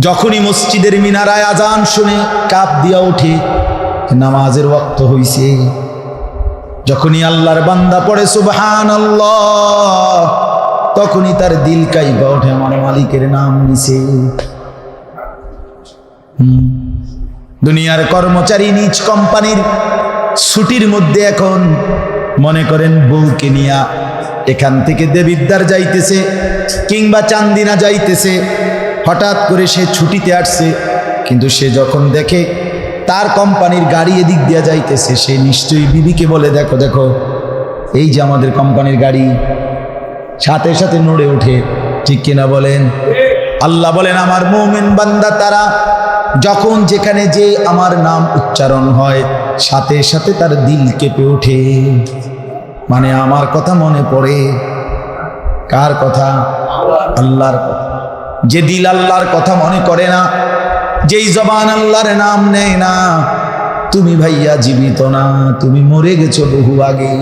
যখনই মসজিদের মিনারায় আজান শুনে কাপ দিয়া ওঠে নামাজের ওয়াক্ত হইছে, যখনই আল্লাহর বান্দা পড়ে সুবহানাল্লাহ, তখনই তার দিল কাইবা ওঠে আমার মালিকের নাম নিছে। দুনিয়ার কর্মচারী নিজ কোম্পানির ছুটির মধ্যে এখন মনে করেন বউকে নিয়া এখান থেকে দেবিদ্বার যাইতেছে কিংবা চান্দিনা যাইতেছে, হঠাৎ করে সে ছুটিতে আসছে, কিন্তু সে যখন দেখে তার কোম্পানির গাড়ি এদিক দিয়া যাইতেছে, সে নিশ্চয়ই বিবিকে বলে দেখো দেখো এই যে আমাদের কোম্পানির গাড়ি, সাথে সাথে নড়ে ওঠে। ঠিক কিনা বলেন? আল্লাহ বলেন আমার মুমিন বান্দা তারা যখন যেখানে যে আমার নাম উচ্চারণ হয় সাথে সাথে তার দিল কেঁপে ওঠে, মানে আমার কথা মনে পড়ে। কার কথা? আল্লাহর কথা। যে দিল আল্লাহর কথা মনে করে না, যেই জবান আল্লাহর নাম নেয় না, তুমি ভাইয়া জীবিত না, তুমি মরে গেছো বহু আগে।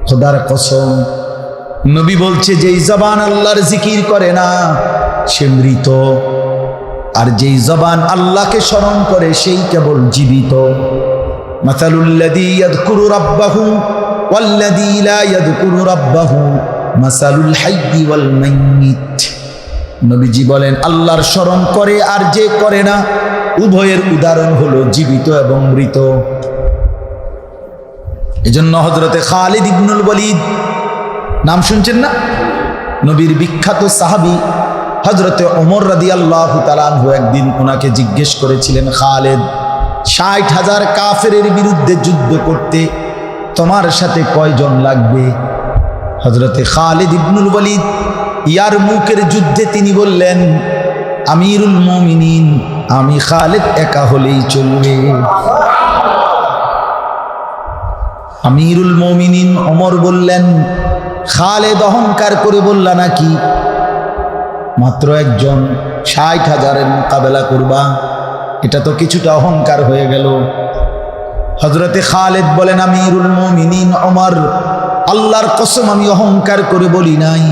খোদার কসম, নবী বলছে যেই জবান আল্লাহর জিকির করে না সে মৃত, আর যেই জবান আল্লাহকে স্মরণ করে সেই কেবল জীবিত। মাসালুল্লাযী ইয়াযকুরু রাব্বাহু ওয়াল্লাযী লা ইয়াযকুরু রাব্বাহু মাসালুল হাইয়্যি ওয়াল মাইয়িত। নবীজি বলেন আল্লাহর স্মরণ করে আর যে করে না উভয়ের উদাহরণ হলো জীবিত এবং মৃত। এজন্য হযরতে খালিদ ইবনুল ওয়ালিদ নাম শুনছেন না? নবীর বিখ্যাত সাহাবী হযরতে ওমর রাদিয়াল্লাহু তাআলা আনহু একদিন ওনাকে জিজ্ঞেস করেছিলেন, খালিদ ৬০,০০০ কাফেরের বিরুদ্ধে যুদ্ধ করতে তোমার সাথে কয়জন লাগবে? হযরতে খালিদ ইবনুল ওয়ালিদ ইয়ারমুকের যুদ্ধে তিনি বললেন, আমিরুল মুমিনিন আমি খালিদ একা হলেই চলবে। আমিরুল মুমিনিন ওমর বললেন, খালিদ অহংকার করে বললা নাকি মাত্র একজন ৬০,০০০-এর মোকাবেলা করবা? এটা তো কিছুটা অহংকার হয়ে গেল। হযরতে খালিদ বলেন, আমিরুল মুমিনিন ওমর, আল্লাহর কসম আমি অহংকার করে বলি নাই,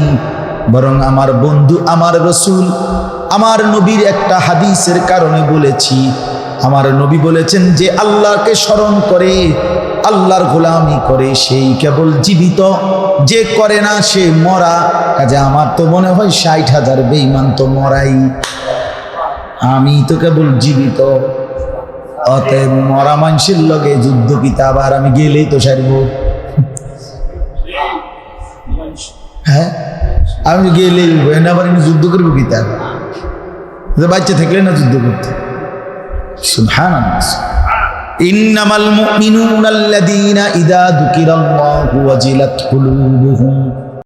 বরং আমার বন্ধু আমার রাসূল আমার নবীর একটা হাদিসের কারণে বলেছি। আমার নবী বলেছেন যে আল্লাহকে স্মরণ করে আল্লাহর গোলামি করে সেই কেবল জীবিত, যে করে না সে মরা। কাজে আমার তো মনে হয় ৬০,০০০ বেঈমান তো মরাই, আমি তো কেবল জীবিত। অতএব মরা মানুষের লগে যুদ্ধ কিতা আবার আমি গেলেই তো সারব। হ্যাঁ, আমি গেলেই আবার যুদ্ধ করবো কিতা? বাচ্চা থাকলে না যুদ্ধ করতে। সুবহানাল্লাহ। ইন্নামাল মুমিনুনা আল্লাযীনা ইযা যুকিরাল্লাহু ওয়াজিলাত কুলুবুহুম